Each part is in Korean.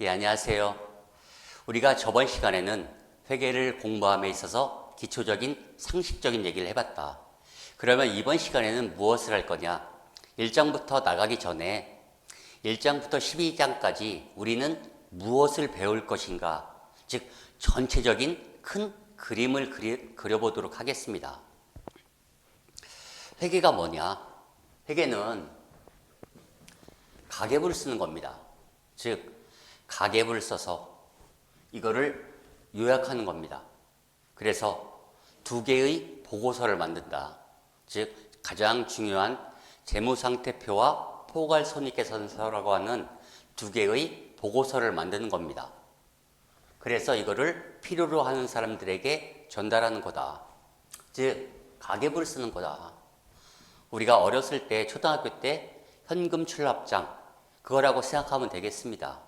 예, 안녕하세요. 우리가 저번 시간에는 회계를 공부함에 있어서 기초적인 상식적인 얘기를 해봤다. 그러면 이번 시간에는 무엇을 할 거냐? 1장부터 나가기 전에 1장부터 12장까지 우리는 무엇을 배울 것인가? 즉, 전체적인 큰 그림을 그려보도록 하겠습니다. 회계가 뭐냐? 회계는 가계부를 쓰는 겁니다. 즉, 가계부를 써서 이거를 요약하는 겁니다. 그래서 두 개의 보고서를 만든다. 즉, 가장 중요한 재무상태표와 포괄손익계산서라고 하는 두 개의 보고서를 만드는 겁니다. 그래서 이거를 필요로 하는 사람들에게 전달하는 거다. 즉, 가계부를 쓰는 거다. 우리가 어렸을 때, 초등학교 때 현금 출납장, 그거라고 생각하면 되겠습니다.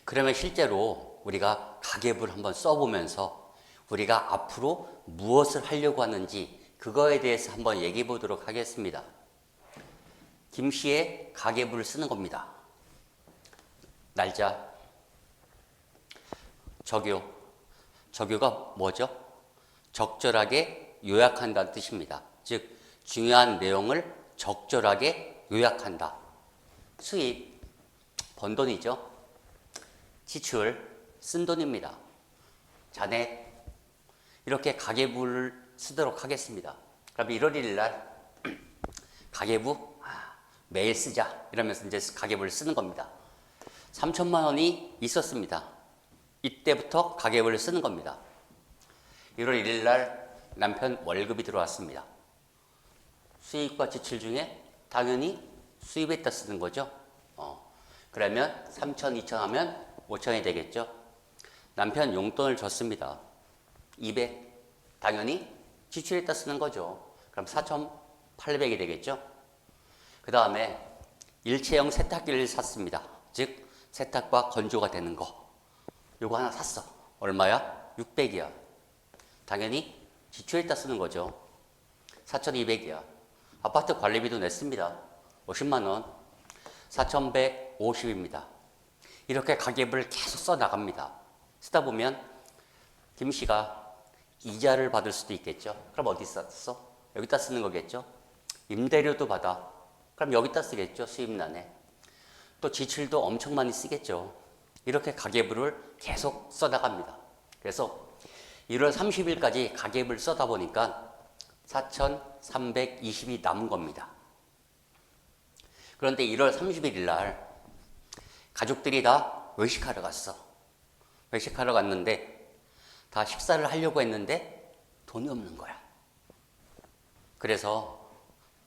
그러면 실제로 우리가 가계부를 한번 써보면서 우리가 앞으로 무엇을 하려고 하는지 그거에 대해서 한번 얘기해 보도록 하겠습니다. 김 씨의 가계부를 쓰는 겁니다. 날짜, 적요. 적요가 뭐죠? 적절하게 요약한다는 뜻입니다. 즉, 중요한 내용을 적절하게 요약한다. 수입, 번 돈이죠. 지출, 쓴 돈입니다. 잔액, 이렇게 가계부를 쓰도록 하겠습니다. 그럼 1월 1일 날 가계부 매일 쓰자 이러면서 이제 가계부를 쓰는 겁니다. 3천만 원이 있었습니다. 이때부터 가계부를 쓰는 겁니다. 1월 1일 날 남편 월급이 들어왔습니다. 수입과 지출 중에 당연히 수입에다 쓰는 거죠. 그러면 3천, 2천 하면 5천이 되겠죠. 남편 용돈을 줬습니다. 200. 당연히 지출에다 쓰는 거죠. 그럼 4,800이 되겠죠. 그 다음에 일체형 세탁기를 샀습니다. 즉, 세탁과 건조가 되는 거. 요거 하나 샀어. 얼마야? 600이야. 당연히 지출에다 쓰는 거죠. 4,200이야. 아파트 관리비도 냈습니다. 50만 원. 4,150입니다. 이렇게 가계부를 계속 써 나갑니다. 쓰다 보면 김 씨가 이자를 받을 수도 있겠죠. 그럼 어디 썼어? 여기다 쓰는 거겠죠. 임대료도 받아. 그럼 여기다 쓰겠죠. 수입란에. 또 지출도 엄청 많이 쓰겠죠. 이렇게 가계부를 계속 써 나갑니다. 그래서 1월 30일까지 가계부를 써다 보니까 4,320이 남은 겁니다. 그런데 1월 31일 날 가족들이 다 외식하러 갔어. 외식하러 갔는데 다 식사를 하려고 했는데 돈이 없는 거야. 그래서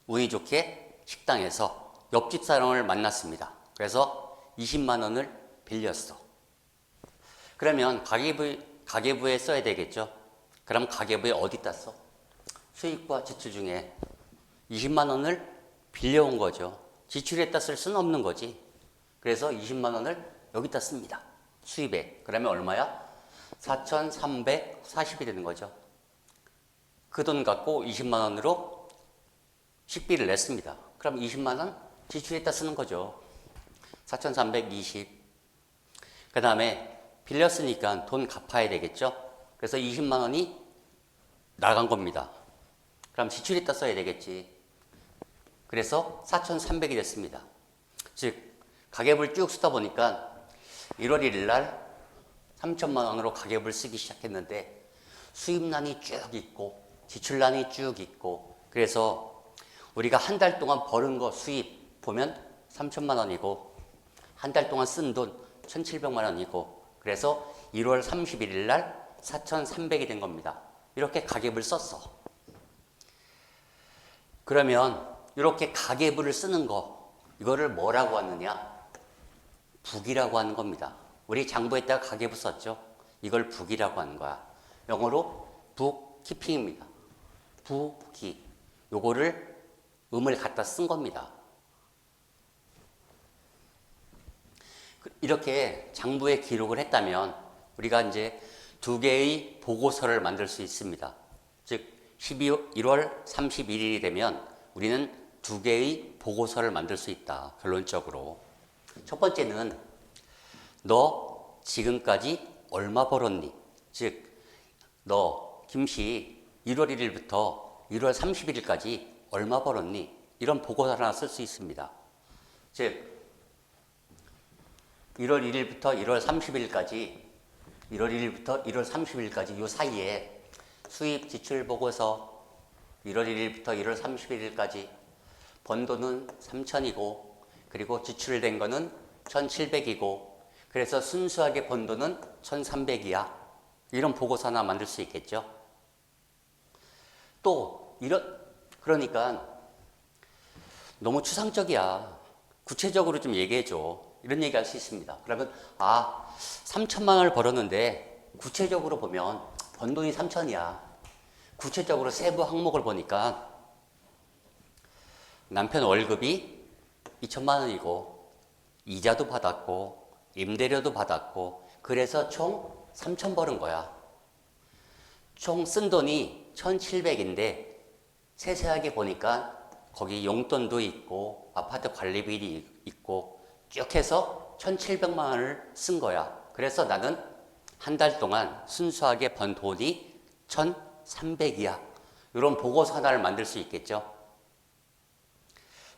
운이 좋게 식당에서 옆집 사람을 만났습니다. 그래서 20만 원을 빌렸어. 그러면 가계부에 써야 되겠죠. 그럼 가계부에 어디다 써? 수입과 지출 중에 20만 원을 빌려온 거죠. 지출에다 쓸 수는 없는 거지. 그래서 20만 원을 여기다 씁니다. 수입에. 그러면 얼마야? 4,340이 되는 거죠. 그 돈 갖고 20만 원으로 식비를 냈습니다. 그럼 20만 원 지출에다 쓰는 거죠. 4,320. 그 다음에 빌렸으니까 돈 갚아야 되겠죠. 그래서 20만 원이 나간 겁니다. 그럼 지출에다 써야 되겠지. 그래서 4,300이 됐습니다. 즉, 가계부를 쭉 쓰다 보니까 1월 1일 날 3천만 원으로 가계부를 쓰기 시작했는데 수입란이 쭉 있고 지출란이 쭉 있고 그래서 우리가 한 달 동안 버는 거 수입 보면 3천만 원이고 한 달 동안 쓴 돈 1,700만 원이고 그래서 1월 31일 날 4,300이 된 겁니다. 이렇게 가계부를 썼어. 그러면 이렇게 가계부를 쓰는 거 이거를 뭐라고 하느냐? 북이라고 하는 겁니다. 우리 장부에다가 가계부 썼죠. 이걸 북이라고 하는 거야. 영어로 북키핑입니다. 북기. 요거를 음을 갖다 쓴 겁니다. 이렇게 장부에 기록을 했다면 우리가 이제 두 개의 보고서를 만들 수 있습니다. 즉 1월 31일이 되면 우리는 두 개의 보고서를 만들 수 있다. 결론적으로. 첫 번째는 너 지금까지 얼마 벌었니? 즉, 너 김씨 1월 1일부터 1월 31일까지 얼마 벌었니? 이런 보고서 하나 쓸 수 있습니다. 즉, 1월 1일부터 1월 30일까지 1월 1일부터 1월 30일까지 이 사이에 수입 지출 보고서 1월 1일부터 1월 31일까지 번 돈은 3천이고 그리고 지출된 거는 1,700이고 그래서 순수하게 번 돈은 1,300이야. 이런 보고서 하나 만들 수 있겠죠. 또 그러니까 너무 추상적이야. 구체적으로 좀 얘기해줘. 이런 얘기 할 수 있습니다. 그러면 3천만 원을 벌었는데 구체적으로 보면 번 돈이 3천이야. 구체적으로 세부 항목을 보니까 남편 월급이 2천만 원이고 이자도 받았고 임대료도 받았고 그래서 총 3천 벌은 거야. 총 쓴 돈이 1,700인데 세세하게 보니까 거기 용돈도 있고 아파트 관리비도 있고 쭉 해서 1,700만 원을 쓴 거야. 그래서 나는 한 달 동안 순수하게 번 돈이 1,300이야. 이런 보고서 하나를 만들 수 있겠죠.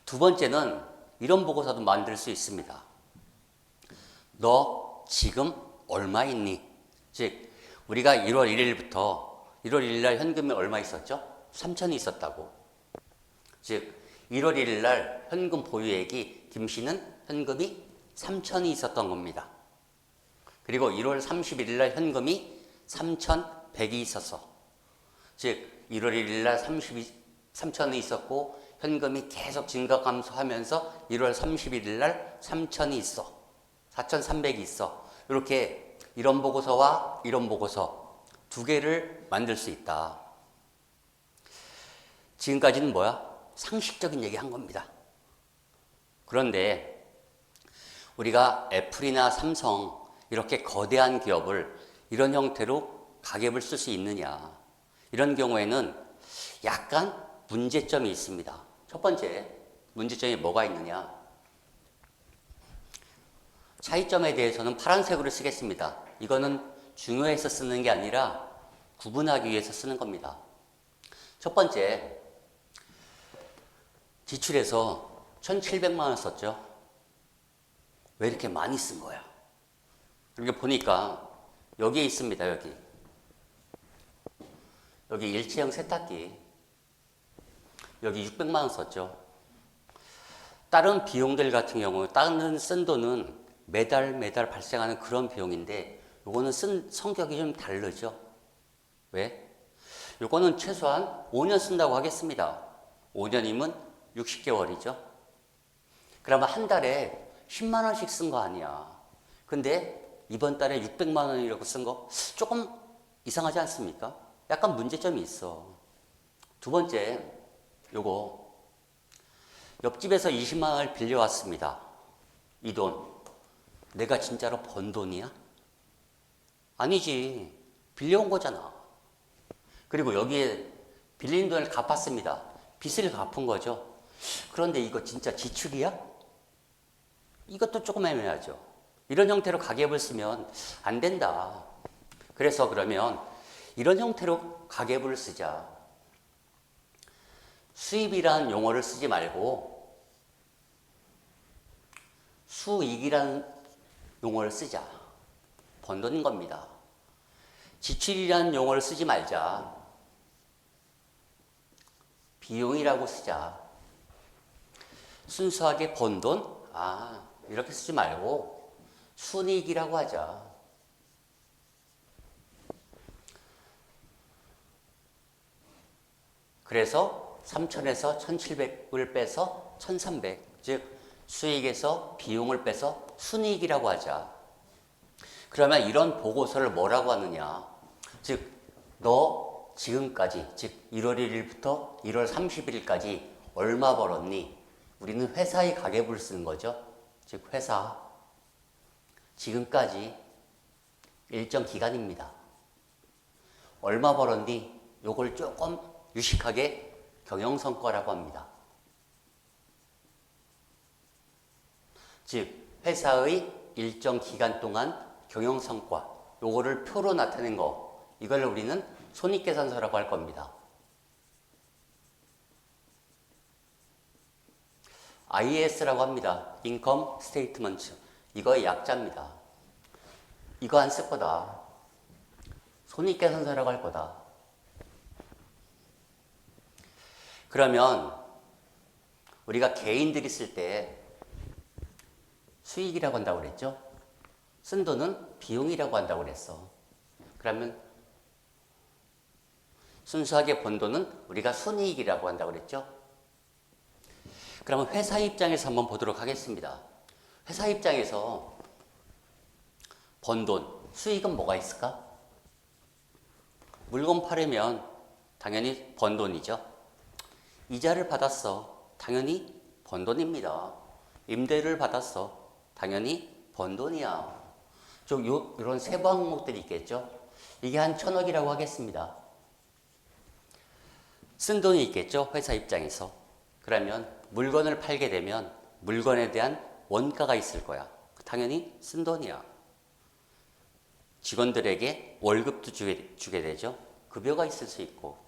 두 번째는 이런 보고서도 만들 수 있습니다. 너 지금 얼마 있니? 즉, 우리가 1월 1일부터 1월 1일 날 현금이 얼마 있었죠? 3천이 있었다고. 즉, 1월 1일 날 현금 보유액이 김씨는 현금이 3천이 있었던 겁니다. 그리고 1월 31일 날 현금이 3,100이 있었어. 즉, 1월 1일 날 3천이 있었고 현금이 계속 증가 감소하면서 1월 31일 날 3천이 있어. 4,300이 있어. 이렇게 이런 보고서와 이런 보고서 두 개를 만들 수 있다. 지금까지는 뭐야? 상식적인 얘기 한 겁니다. 그런데 우리가 애플이나 삼성 이렇게 거대한 기업을 이런 형태로 가계부를 쓸 수 있느냐? 이런 경우에는 약간 문제점이 있습니다. 첫 번째 문제점이 뭐가 있느냐? 차이점에 대해서는 파란색으로 쓰겠습니다. 이거는 중요해서 쓰는 게 아니라 구분하기 위해서 쓰는 겁니다. 첫 번째, 지출에서 1,700만 원 썼죠. 왜 이렇게 많이 쓴 거야? 이렇게 보니까 여기에 있습니다. 여기 일체형 세탁기 여기 600만 원 썼죠. 다른 비용들 같은 경우 다른 쓴 돈은 매달 발생하는 그런 비용인데 요거는 쓴 성격이 좀 다르죠. 왜? 요거는 최소한 5년 쓴다고 하겠습니다. 5년이면 60개월이죠. 그러면 한 달에 10만 원씩 쓴 거 아니야. 근데 이번 달에 600만 원이라고 쓴 거 조금 이상하지 않습니까? 약간 문제점이 있어. 두 번째, 요거 옆집에서 20만 원을 빌려왔습니다. 이 돈 내가 진짜로 번 돈이야? 아니지. 빌려온 거잖아. 그리고 여기에 빌린 돈을 갚았습니다. 빚을 갚은 거죠. 그런데 이거 진짜 지출이야? 이것도 조금 애매하죠. 이런 형태로 가계부를 쓰면 안 된다. 그래서 그러면 이런 형태로 가계부를 쓰자. 수입이라는 용어를 쓰지 말고 수익이라는 용어를 쓰자. 번 돈인 겁니다. 지출이라는 용어를 쓰지 말자. 비용이라고 쓰자. 순수하게 번 돈? 이렇게 쓰지 말고 순이익이라고 하자. 그래서 3천에서 1,700을 빼서 1,300, 즉 수익에서 비용을 빼서 순이익이라고 하자. 그러면 이런 보고서를 뭐라고 하느냐? 즉, 너 지금까지, 즉 1월 1일부터 1월 31일까지 얼마 벌었니? 우리는 회사의 가계부를 쓰는 거죠. 즉 회사 지금까지 일정 기간입니다. 얼마 벌었니? 요걸 조금 유식하게 경영성과라고 합니다. 즉 회사의 일정 기간 동안 경영 성과, 요거를 표로 나타낸 거, 이걸 우리는 손익계산서라고 할 겁니다. IAS라고 합니다. Income Statement. 이거의 약자입니다. 이거 안 쓸 거다. 손익계산서라고 할 거다. 그러면 우리가 개인들이 쓸 때 수익이라고 한다고 그랬죠? 쓴 돈은 비용이라고 한다고 그랬어. 그러면 순수하게 번 돈은 우리가 순이익이라고 한다고 그랬죠? 그러면 회사 입장에서 한번 보도록 하겠습니다. 회사 입장에서 번 돈, 수익은 뭐가 있을까? 물건 팔으면 당연히 번 돈이죠. 이자를 받았어. 당연히 번 돈입니다. 임대를 받았어. 당연히 번 돈이야. 이런 세부 항목들이 있겠죠. 이게 한 1,000억이라고 하겠습니다. 쓴 돈이 있겠죠. 회사 입장에서. 그러면 물건을 팔게 되면 물건에 대한 원가가 있을 거야. 당연히 쓴 돈이야. 직원들에게 월급도 주게 되죠. 급여가 있을 수 있고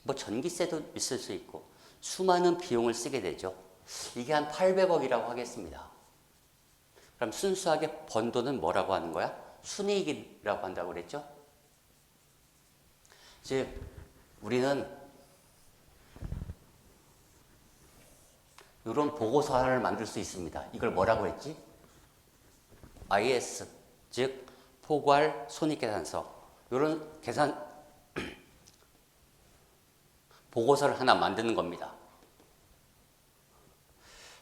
뭐 전기세도 있을 수 있고 수많은 비용을 쓰게 되죠. 이게 한 800억이라고 하겠습니다. 그럼 순수하게 번 돈은 뭐라고 하는 거야? 순이익이라고 한다고 그랬죠. 즉 우리는 이런 보고서 하나를 만들 수 있습니다. 이걸 뭐라고 했지? IS, 즉 포괄 손익계산서. 이런 계산 보고서를 하나 만드는 겁니다.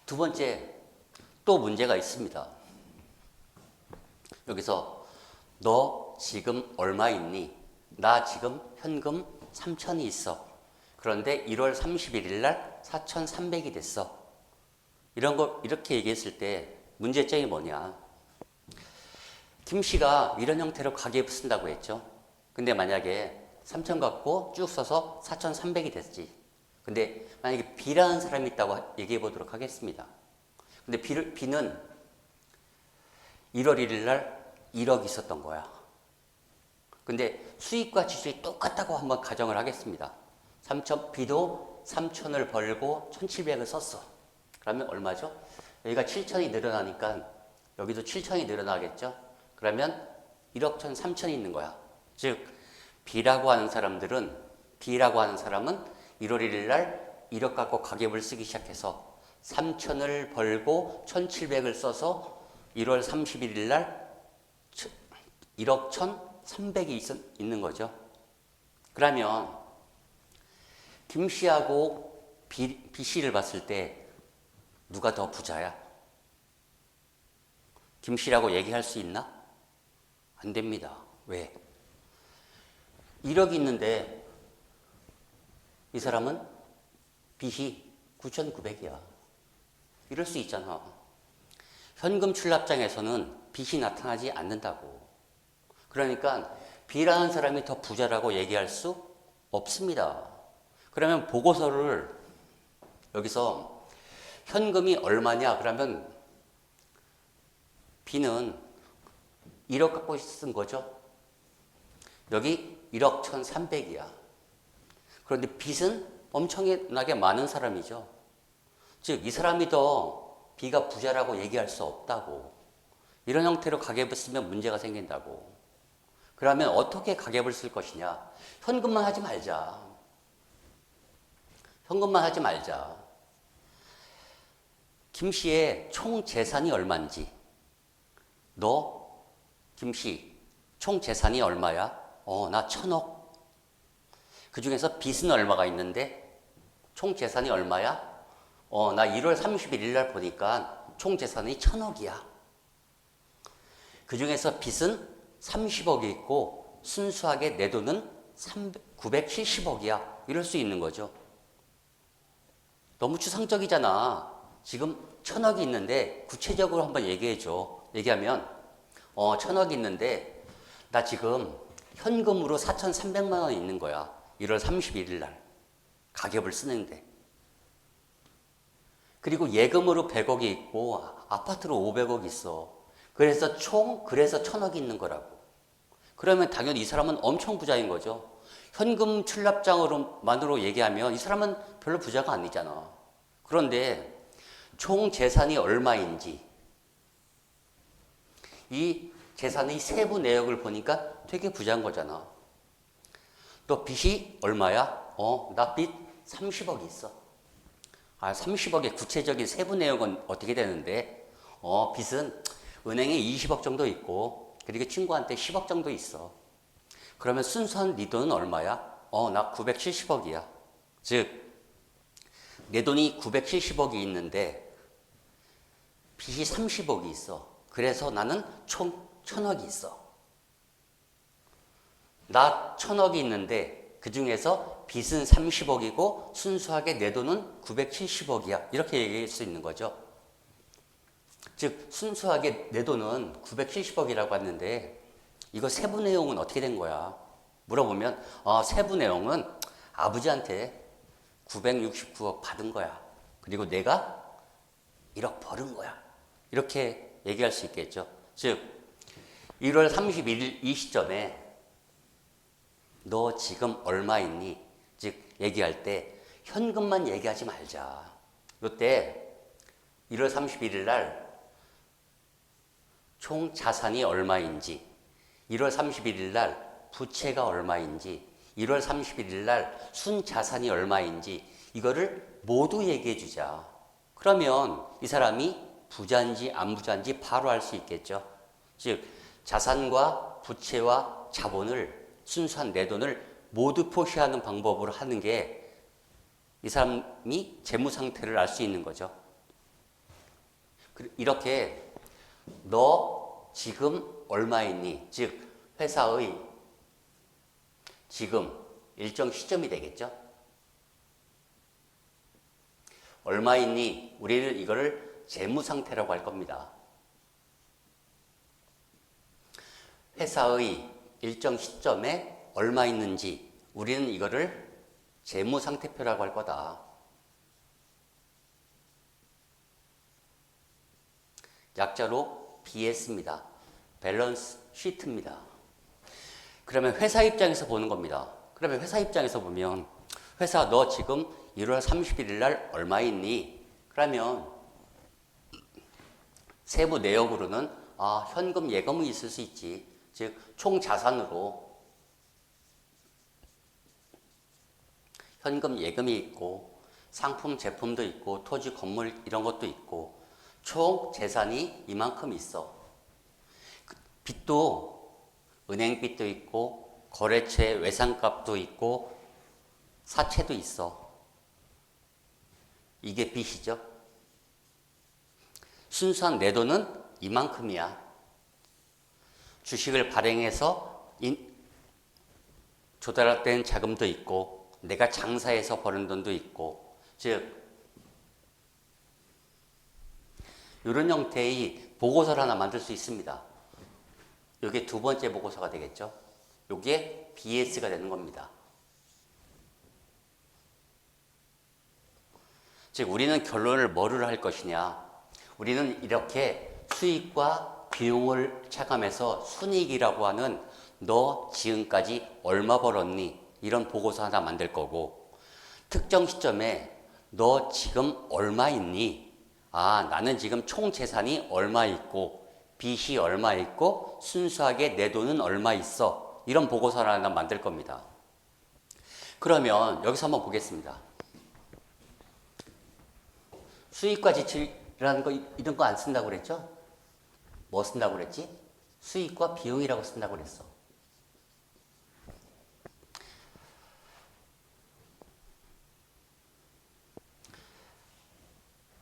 두 번째, 또 문제가 있습니다. 여기서 너 지금 얼마 있니? 나 지금 현금 3,000이 있어. 그런데 1월 31일 날 4,300이 됐어. 이런 거 이렇게 얘기했을 때 문제점이 뭐냐? 김 씨가 이런 형태로 가계부 쓴다고 했죠. 근데 만약에 3,000 갖고 쭉 써서 4,300이 됐지. 근데 만약에 B라는 사람이 있다고 얘기해 보도록 하겠습니다. 근데 B는 1월 1일 날 1억 있었던 거야. 근데 수익과 지출이 똑같다고 한번 가정을 하겠습니다. B도 3,000을 벌고 1,700을 썼어. 그러면 얼마죠? 여기가 7,000이 늘어나니까 여기도 7,000이 늘어나겠죠? 그러면 1억 1,300이 있는 거야. 즉 B라고 하는 사람은 1월 1일 날 1억 갖고 가계부를 쓰기 시작해서 3,000을 벌고 1,700을 써서 1월 31일 날 1억 1,300이 있는 거죠. 그러면 김 씨하고 B 씨를 봤을 때 누가 더 부자야? 김 씨라고 얘기할 수 있나? 안 됩니다. 왜? 1억이 있는데 이 사람은 빚이 9,900이야. 이럴 수 있잖아. 현금 출납장에서는 빚이 나타나지 않는다고. 그러니까 B라는 사람이 더 부자라고 얘기할 수 없습니다. 그러면 보고서를 여기서 현금이 얼마냐? 그러면 B는 1억 갖고 쓴 거죠. 여기 1억 1,300이야. 그런데 빚은 엄청나게 많은 사람이죠. 즉, 이 사람이 더 B가 부자라고 얘기할 수 없다고. 이런 형태로 가계부 쓰면 문제가 생긴다고. 그러면 어떻게 가계부를 쓸 것이냐? 현금만 하지 말자. 현금만 하지 말자. 김 씨의 총 재산이 얼마인지. 너, 김 씨, 총 재산이 얼마야? 나 1,000억. 그 중에서 빚은 얼마가 있는데 총 재산이 얼마야? 나 1월 31일 날 보니까 총 재산이 1,000억이야. 그 중에서 빚은 30억이 있고 순수하게 내 돈은 970억이야. 이럴 수 있는 거죠. 너무 추상적이잖아. 지금 1,000억이 있는데 구체적으로 한번 얘기해줘. 얘기하면 1,000억이 있는데 나 지금 현금으로 4,300만 원이 있는 거야. 1월 31일 날 가계부를 쓰는데. 그리고 예금으로 100억이 있고 아파트로 500억 있어. 그래서 1,000억이 있는 거라고. 그러면 당연히 이 사람은 엄청 부자인 거죠. 현금 출납장으로만으로 얘기하면 이 사람은 별로 부자가 아니잖아. 그런데 총 재산이 얼마인지 이 재산의 세부 내역을 보니까 되게 부자인 거잖아. 너 빚이 얼마야? 나 빚 30억이 있어. 30억의 구체적인 세부 내역은 어떻게 되는데? 빚은 은행에 20억 정도 있고, 그리고 친구한테 10억 정도 있어. 그러면 순수한 네 돈은 얼마야? 나 970억이야. 즉, 내 돈이 970억이 있는데, 빚이 30억이 있어. 그래서 나는 총 1,000억이 있어. 나 1,000억이 있는데 그 중에서 빚은 30억이고 순수하게 내 돈은 970억이야. 이렇게 얘기할 수 있는 거죠. 즉 순수하게 내 돈은 970억이라고 했는데 이거 세부 내용은 어떻게 된 거야? 물어보면 세부 내용은 아버지한테 969억 받은 거야. 그리고 내가 1억 벌은 거야. 이렇게 얘기할 수 있겠죠. 즉 1월 31일 이 시점에 너 지금 얼마 있니? 즉 얘기할 때 현금만 얘기하지 말자. 이때 1월 31일 날 총 자산이 얼마인지, 1월 31일 날 부채가 얼마인지, 1월 31일 날 순자산이 얼마인지 이거를 모두 얘기해 주자. 그러면 이 사람이 부자인지 안 부자인지 바로 알 수 있겠죠. 즉 자산과 부채와 자본을 순수한 내 돈을 모두 표시하는 방법으로 하는 게 이 사람이 재무 상태를 알 수 있는 거죠. 이렇게 너 지금 얼마 있니? 즉 회사의 지금 일정 시점이 되겠죠. 얼마 있니? 우리는 이거를 재무 상태라고 할 겁니다. 회사의 일정 시점에 얼마 있는지 우리는 이거를 재무 상태표라고 할 거다. 약자로 BS입니다. 밸런스 시트입니다. 그러면 회사 입장에서 보는 겁니다. 그러면 회사 입장에서 보면 회사 너 지금 1월 31일 날 얼마 있니? 그러면 세부 내역으로는 현금 예금이 있을 수 있지. 즉 총 자산으로 현금 예금이 있고 상품 제품도 있고 토지 건물 이런 것도 있고 총 재산이 이만큼 있어. 빚도 은행빚도 있고 거래처 외상값도 있고 사채도 있어. 이게 빚이죠. 순수한 내 돈은 이만큼이야. 주식을 발행해서 조달된 자금도 있고 내가 장사해서 버는 돈도 있고 즉 이런 형태의 보고서를 하나 만들 수 있습니다. 이게 두 번째 보고서가 되겠죠. 이게 BS가 되는 겁니다. 즉 우리는 결론을 뭐를 할 것이냐. 우리는 이렇게 수익과 비용을 차감해서 순이익이라고 하는 너 지금까지 얼마 벌었니? 이런 보고서 하나 만들 거고 특정 시점에 너 지금 얼마 있니? 나는 지금 총 재산이 얼마 있고 빚이 얼마 있고 순수하게 내 돈은 얼마 있어. 이런 보고서를 하나 만들 겁니다. 그러면 여기서 한번 보겠습니다. 수익과 지출이라는 거 이런 거 안 쓴다고 그랬죠? 뭐 쓴다고 그랬지? 수익과 비용이라고 쓴다고 그랬어.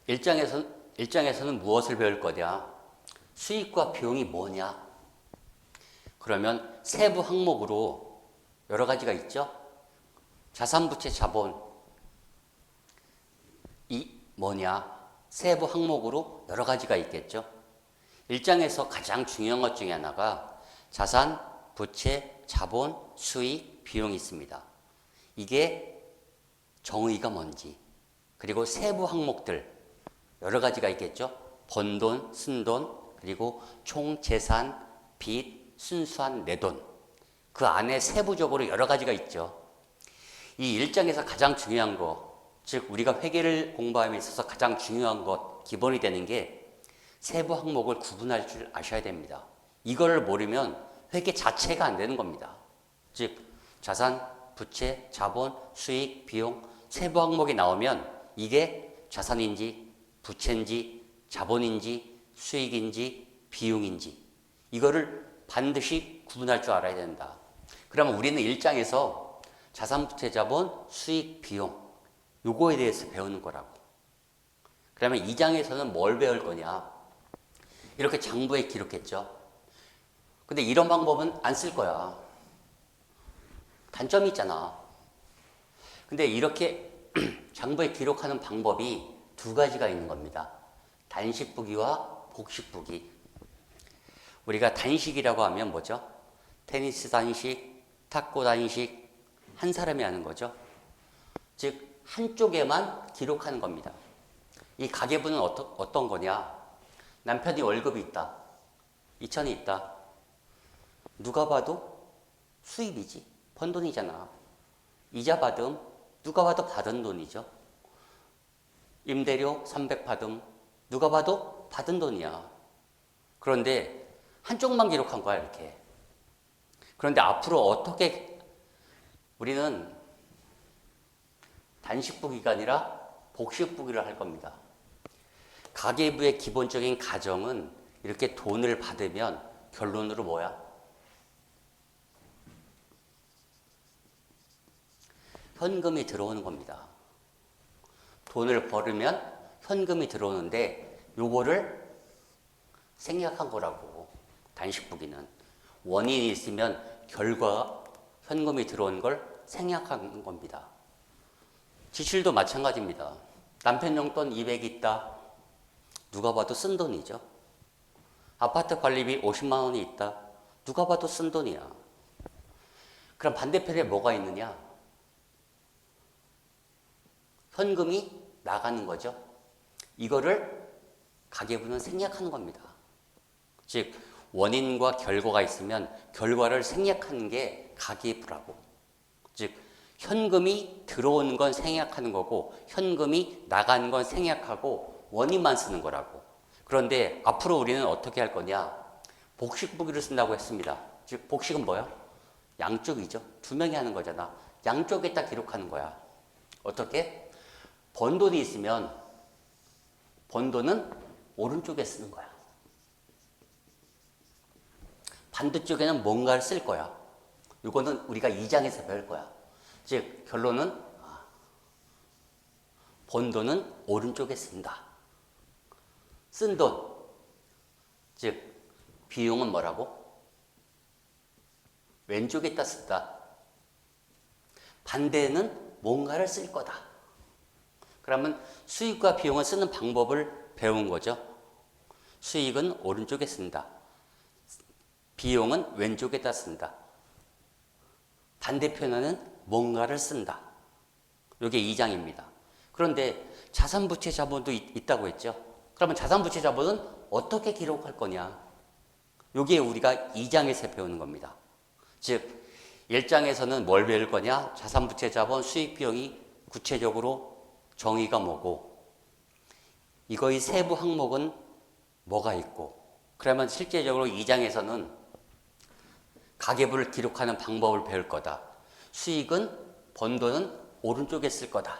일장에서는 무엇을 배울 거냐? 수익과 비용이 뭐냐? 그러면 세부 항목으로 여러 가지가 있죠? 자산, 부채, 자본. 이 뭐냐? 세부 항목으로 여러 가지가 있겠죠? 1장에서 가장 중요한 것 중에 하나가 자산, 부채, 자본, 수익, 비용이 있습니다. 이게 정의가 뭔지 그리고 세부 항목들 여러 가지가 있겠죠. 번 돈, 쓴 돈, 그리고 총 재산, 빚, 순수한 내돈. 그 안에 세부적으로 여러 가지가 있죠. 이 1장에서 가장 중요한 거, 즉 우리가 회계를 공부함에 있어서 가장 중요한 것, 기본이 되는 게 세부 항목을 구분할 줄 아셔야 됩니다. 이걸 모르면 회계 자체가 안 되는 겁니다. 즉 자산, 부채, 자본, 수익, 비용, 세부 항목이 나오면 이게 자산인지 부채인지 자본인지 수익인지 비용인지 이거를 반드시 구분할 줄 알아야 된다. 그러면 우리는 1장에서 자산, 부채, 자본, 수익, 비용 요거에 대해서 배우는 거라고. 그러면 2장에서는 뭘 배울 거냐? 이렇게 장부에 기록했죠. 근데 이런 방법은 안 쓸 거야. 단점이 있잖아. 근데 이렇게 장부에 기록하는 방법이 두 가지가 있는 겁니다. 단식부기와 복식부기. 우리가 단식이라고 하면 뭐죠? 테니스 단식, 탁구 단식, 한 사람이 하는 거죠. 즉 한쪽에만 기록하는 겁니다. 이 가계부는 어떤 거냐? 남편이 월급이 있다. 2천이 있다. 누가 봐도 수입이지. 번 돈이잖아. 이자 받음, 누가 봐도 받은 돈이죠. 임대료 300 받음, 누가 봐도 받은 돈이야. 그런데 한쪽만 기록한 거야, 이렇게. 그런데 앞으로 어떻게 우리는 단식부기가 아니라 복식부기를 할 겁니다. 가계부의 기본적인 가정은 이렇게 돈을 받으면 결론으로 뭐야? 현금이 들어오는 겁니다. 돈을 벌으면 현금이 들어오는데 요거를 생략한 거라고. 단식부기는 원인이 있으면 결과 현금이 들어온 걸 생략한 겁니다. 지출도 마찬가지입니다. 남편 용돈 200 있다. 누가 봐도 쓴 돈이죠. 아파트 관리비 50만 원이 있다. 누가 봐도 쓴 돈이야. 그럼 반대편에 뭐가 있느냐? 현금이 나가는 거죠. 이거를 가계부는 생략하는 겁니다. 즉 원인과 결과가 있으면 결과를 생략하는 게 가계부라고. 즉 현금이 들어오는 건 생략하는 거고 현금이 나가는 건 생략하고 원인만 쓰는 거라고. 그런데 앞으로 우리는 어떻게 할 거냐? 복식부기를 쓴다고 했습니다. 즉 복식은 뭐야? 양쪽이죠. 두 명이 하는 거잖아. 양쪽에다 기록하는 거야. 어떻게? 번 돈이 있으면 번 돈은 오른쪽에 쓰는 거야. 반대쪽에는 뭔가를 쓸 거야. 이거는 우리가 2장에서 배울 거야. 즉 결론은 번 돈은 오른쪽에 쓴다. 쓴 돈, 즉 비용은 뭐라고? 왼쪽에다 쓴다. 반대는 뭔가를 쓸 거다. 그러면 수익과 비용을 쓰는 방법을 배운 거죠. 수익은 오른쪽에 쓴다. 비용은 왼쪽에다 쓴다. 반대편에는 뭔가를 쓴다. 이게 2장입니다. 그런데 자산부채 자본도 있다고 했죠. 그러면 자산부채 자본은 어떻게 기록할 거냐? 이게 우리가 2장에서 배우는 겁니다. 즉 1장에서는 뭘 배울 거냐? 자산부채 자본 수익 비용이 구체적으로 정의가 뭐고 이거의 세부 항목은 뭐가 있고 그러면 실제적으로 2장에서는 가계부를 기록하는 방법을 배울 거다. 수익은 번 돈은 오른쪽에 쓸 거다.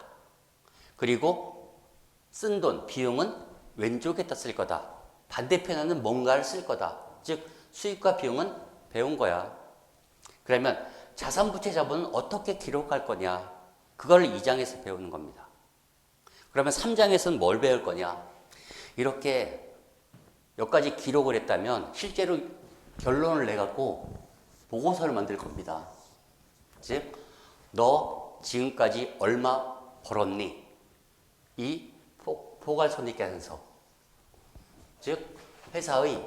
그리고 쓴 돈, 비용은 왼쪽에다 쓸 거다. 반대편에는 뭔가를 쓸 거다. 즉 수익과 비용은 배운 거야. 그러면 자산부채 자본은 어떻게 기록할 거냐? 그걸 2장에서 배우는 겁니다. 그러면 3장에서는 뭘 배울 거냐? 이렇게 몇 가지 기록을 했다면 실제로 결론을 내갖고 보고서를 만들 겁니다. 즉, 너 지금까지 얼마 벌었니? 이 포괄손익계산서. 즉, 회사의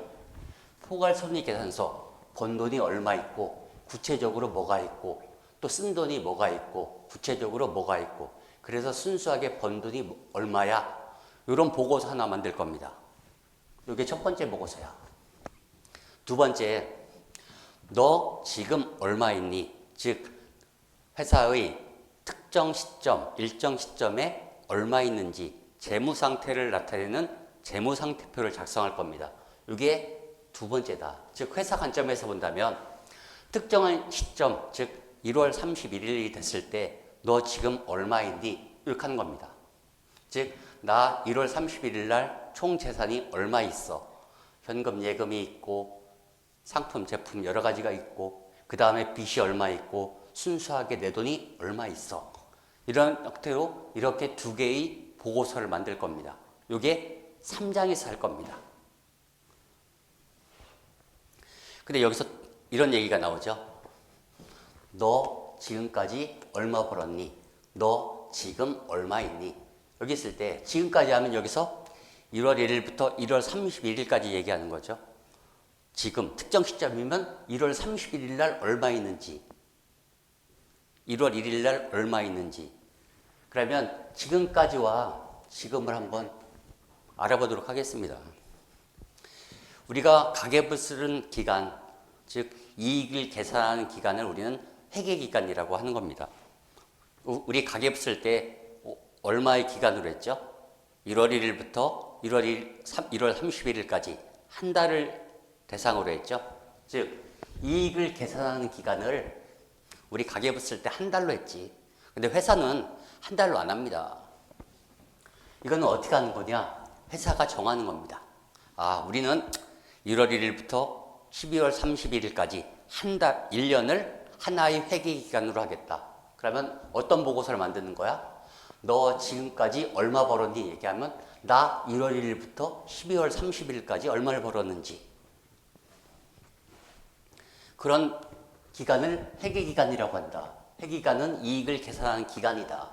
포괄손익계산서. 번 돈이 얼마 있고, 구체적으로 뭐가 있고, 또 쓴 돈이 뭐가 있고, 구체적으로 뭐가 있고, 그래서 순수하게 번 돈이 얼마야? 이런 보고서 하나 만들 겁니다. 이게 첫 번째 보고서야. 두 번째, 너 지금 얼마 있니? 즉 회사의 특정 시점, 일정 시점에 얼마 있는지 재무 상태를 나타내는 재무 상태표를 작성할 겁니다. 이게 두 번째다. 즉 회사 관점에서 본다면 특정한 시점, 즉 1월 31일이 됐을 때 너 지금 얼마 있니? 이렇게 하는 겁니다. 즉 나 1월 31일 날 총 재산이 얼마 있어? 현금, 예금이 있고 상품, 제품 여러 가지가 있고 그 다음에 빚이 얼마 있고 순수하게 내 돈이 얼마 있어. 이런 형태로 이렇게 두 개의 보고서를 만들 겁니다. 이게 3장에서 할 겁니다. 근데 여기서 이런 얘기가 나오죠. 너 지금까지 얼마 벌었니? 너 지금 얼마 있니? 여기 있을 때 지금까지 하면 여기서 1월 1일부터 1월 31일까지 얘기하는 거죠. 지금 특정 시점이면 1월 31일 날 얼마 있는지 1월 1일 날 얼마 있는지 그러면 지금까지와 지금을 한번 알아보도록 하겠습니다. 우리가 가계부 쓰는 기간, 즉 이익을 계산하는 기간을 우리는 회계기간이라고 하는 겁니다. 우리 가계부 쓸 때 얼마의 기간으로 했죠? 1월 1일부터 1월 31일까지 한 달을 대상으로 했죠. 즉 이익을 계산하는 기간을 우리 가계부 쓸 때 한 달로 했지. 근데 회사는 한 달로 안 합니다. 이거는 어떻게 하는 거냐? 회사가 정하는 겁니다. 우리는 1월 1일부터 12월 31일까지 한 달, 1년을 하나의 회계기간으로 하겠다. 그러면 어떤 보고서를 만드는 거야? 너 지금까지 얼마 벌었니? 얘기하면 나 1월 1일부터 12월 30일까지 얼마를 벌었는지 그런 기간을 회계기간이라고 한다. 회계기간은 이익을 계산하는 기간이다.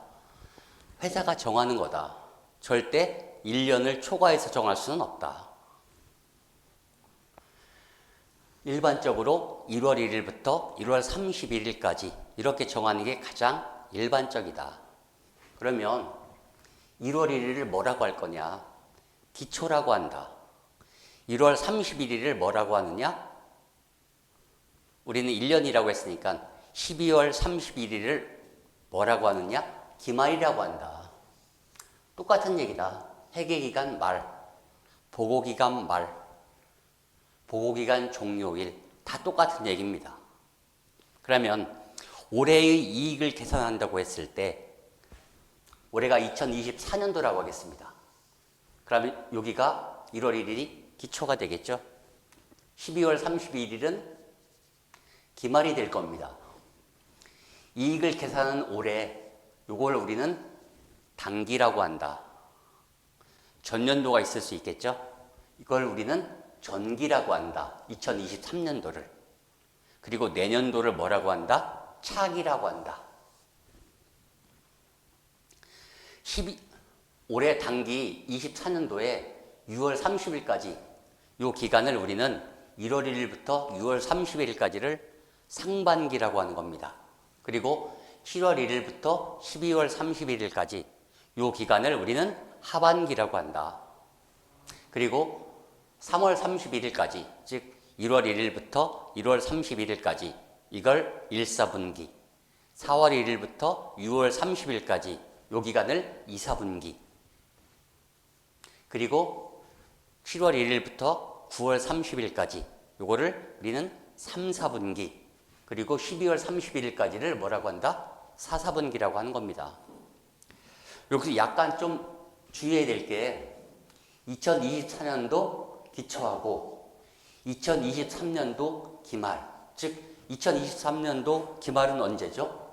회사가 정하는 거다. 절대 1년을 초과해서 정할 수는 없다. 일반적으로 1월 1일부터 1월 31일까지 이렇게 정하는 게 가장 일반적이다. 그러면 1월 1일을 뭐라고 할 거냐? 기초라고 한다. 1월 31일을 뭐라고 하느냐? 우리는 1년이라고 했으니까 12월 31일을 뭐라고 하느냐? 기말이라고 한다. 똑같은 얘기다. 회계기간 말, 보고기간 말, 보고기간 종료일 다 똑같은 얘기입니다. 그러면 올해의 이익을 계산한다고 했을 때 올해가 2024년도라고 하겠습니다. 그러면 여기가 1월 1일이 기초가 되겠죠. 12월 31일은 기말이 될 겁니다. 이익을 계산하는 올해 이걸 우리는 당기라고 한다. 전년도가 있을 수 있겠죠. 이걸 우리는 전기라고 한다. 2023년도를. 그리고 내년도를 뭐라고 한다? 차기라고 한다. 올해 당기 24년도에 6월 30일까지 이 기간을 우리는 1월 1일부터 6월 31일까지를 상반기라고 하는 겁니다. 그리고 7월 1일부터 12월 31일까지 이 기간을 우리는 하반기라고 한다. 그리고 3월 31일까지, 즉 1월 1일부터 1월 31일까지 이걸 1사분기, 4월 1일부터 6월 30일까지 이 기간을 2사분기, 그리고 7월 1일부터 9월 30일까지 요거를 우리는 3사분기, 그리고 12월 31일까지를 뭐라고 한다? 4사분기라고 하는 겁니다. 여기서 약간 좀 주의해야 될 게 2024년도 기초하고 2023년도 기말, 즉 2023년도 기말은 언제죠?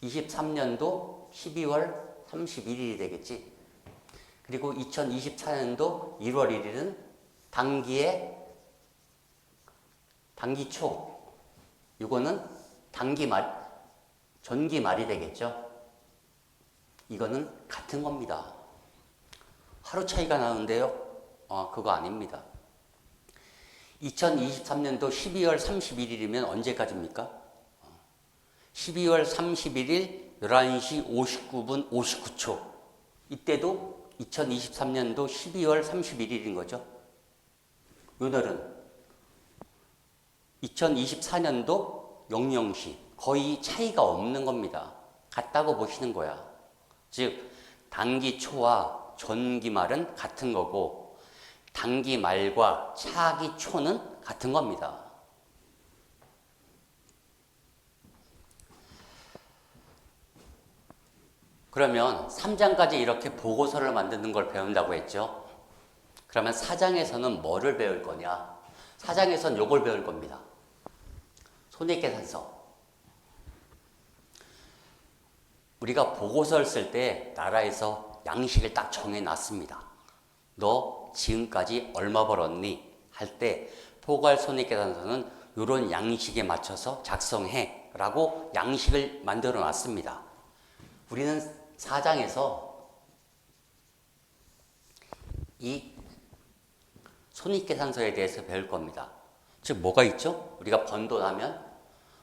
23년도 12월 31일이 되겠지. 그리고 2024년도 1월 1일은 단기 초, 이거는 단기 말, 전기 말이 되겠죠. 이거는 같은 겁니다. 하루 차이가 나는데요. 그거 아닙니다. 2023년도 12월 31일이면 언제까지입니까? 12월 31일 11시 59분 59초. 이때도 2023년도 12월 31일인 거죠. 오늘은 2024년도 영영시 거의 차이가 없는 겁니다. 같다고 보시는 거야. 즉 단기 초와 전기 말은 같은 거고 단기 말과 차기 초는 같은 겁니다. 그러면 3장까지 이렇게 보고서를 만드는 걸 배운다고 했죠. 그러면 4장에서는 뭐를 배울 거냐? 4장에서는 요걸 배울 겁니다. 손익계산서. 우리가 보고서를 쓸 때 나라에서 양식을 딱 정해놨습니다. 너 지금까지 얼마 벌었니? 할 때 포괄 손익계산서는 이런 양식에 맞춰서 작성해 라고 양식을 만들어 놨습니다. 우리는 4장에서 이 손익계산서에 대해서 배울 겁니다. 즉 뭐가 있죠? 우리가 번 돈 하면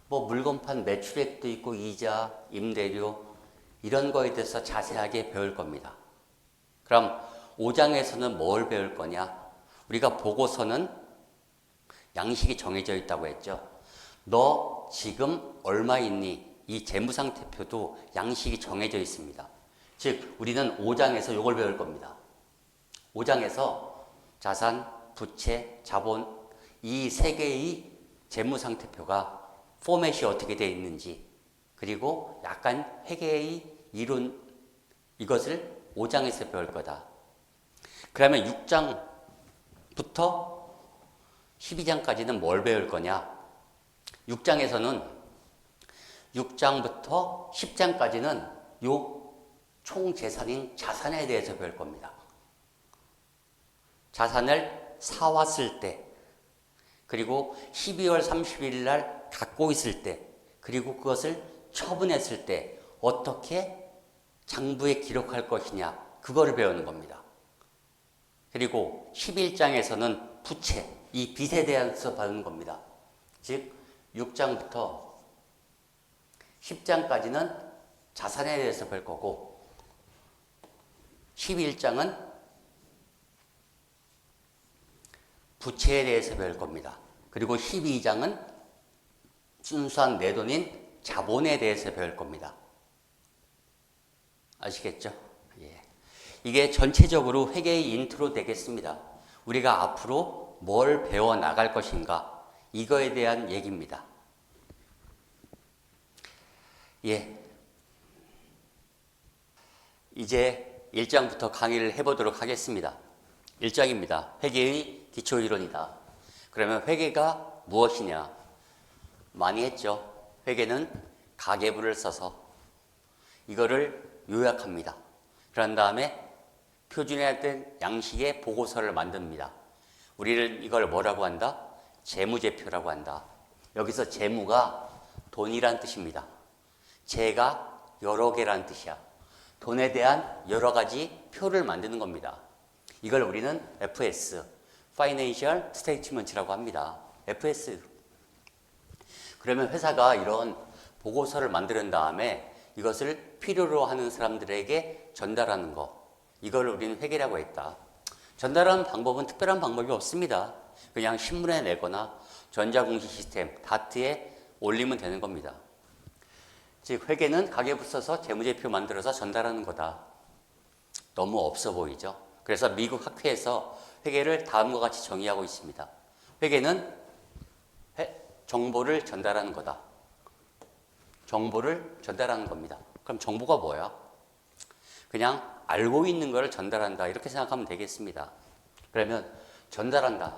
뭐 물건판 매출액도 있고 이자, 임대료 이런 거에 대해서 자세하게 배울 겁니다. 그럼 5장에서는 뭘 배울 거냐? 우리가 보고서는 양식이 정해져 있다고 했죠. 너 지금 얼마 있니? 이 재무상태표도 양식이 정해져 있습니다. 즉 우리는 5장에서 이걸 배울 겁니다. 5장에서 자산, 부채, 자본 이 세 개의 재무상태표가 포맷이 어떻게 되어 있는지 그리고 약간 회계의 이론 이것을 5장에서 배울 거다. 그러면 6장부터 12장까지는 뭘 배울 거냐? 6장에서는 6장부터 10장까지는 요 총 재산인 자산에 대해서 배울 겁니다. 자산을 사왔을 때, 그리고 12월 30일 날 갖고 있을 때, 그리고 그것을 처분했을 때 어떻게 장부에 기록할 것이냐, 그거를 배우는 겁니다. 그리고 11장에서는 부채, 이 빚에 대해서 배우는 겁니다. 즉 6장부터 10장까지는 자산에 대해서 배울 거고 11장은 부채에 대해서 배울 겁니다. 그리고 12장은 순수한 내돈인 자본에 대해서 배울 겁니다. 아시겠죠? 예. 이게 전체적으로 회계의 인트로 되겠습니다. 우리가 앞으로 뭘 배워 나갈 것인가 이거에 대한 얘기입니다. 예. 이제 1장부터 강의를 해보도록 하겠습니다. 1장입니다. 회계의 기초이론이다. 그러면 회계가 무엇이냐? 많이 했죠. 회계는 가계부를 써서 이거를 요약합니다. 그런 다음에 표준화된 양식의 보고서를 만듭니다. 우리는 이걸 뭐라고 한다? 재무제표라고 한다. 여기서 재무가 돈이란 뜻입니다. 재가 여러 개란 뜻이야. 돈에 대한 여러 가지 표를 만드는 겁니다. 이걸 우리는 FS, Financial Statement라고 합니다. FS. 그러면 회사가 이런 보고서를 만드는 다음에 이것을 필요로 하는 사람들에게 전달하는 거. 이걸 우리는 회계라고 했다. 전달하는 방법은 특별한 방법이 없습니다. 그냥 신문에 내거나 전자공시 시스템, 다트에 올리면 되는 겁니다. 즉 회계는 가계부 써서 재무제표 만들어서 전달하는 거다. 너무 없어 보이죠? 그래서 미국 학회에서 회계를 다음과 같이 정의하고 있습니다. 회계는 정보를 전달하는 거다. 정보를 전달하는 겁니다. 그럼 정보가 뭐야? 그냥 알고 있는 걸 전달한다. 이렇게 생각하면 되겠습니다. 그러면 전달한다.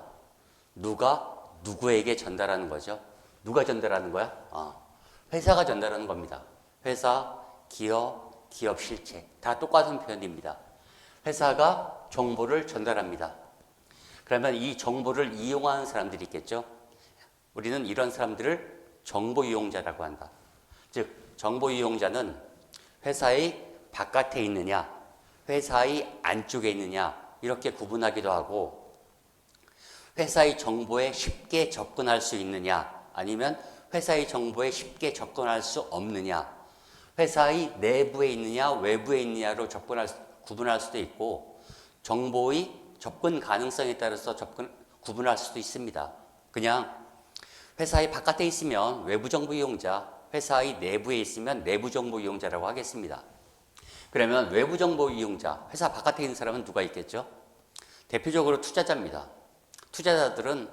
누가 누구에게 전달하는 거죠? 누가 전달하는 거야? 회사가 전달하는 겁니다. 회사, 기업, 기업 실체 다 똑같은 표현입니다. 회사가 정보를 전달합니다. 그러면 이 정보를 이용하는 사람들이 있겠죠? 우리는 이런 사람들을 정보 이용자라고 한다. 즉 정보 이용자는 회사의 바깥에 있느냐, 회사의 안쪽에 있느냐 이렇게 구분하기도 하고 회사의 정보에 쉽게 접근할 수 있느냐 아니면 회사의 정보에 쉽게 접근할 수 없느냐, 회사의 내부에 있느냐 외부에 있느냐로 구분할 수도 있고 정보의 접근 가능성에 따라서 구분할 수도 있습니다. 그냥 회사의 바깥에 있으면 외부 정보 이용자, 회사의 내부에 있으면 내부 정보 이용자라고 하겠습니다. 그러면 외부 정보 이용자, 회사 바깥에 있는 사람은 누가 있겠죠? 대표적으로 투자자입니다. 투자자들은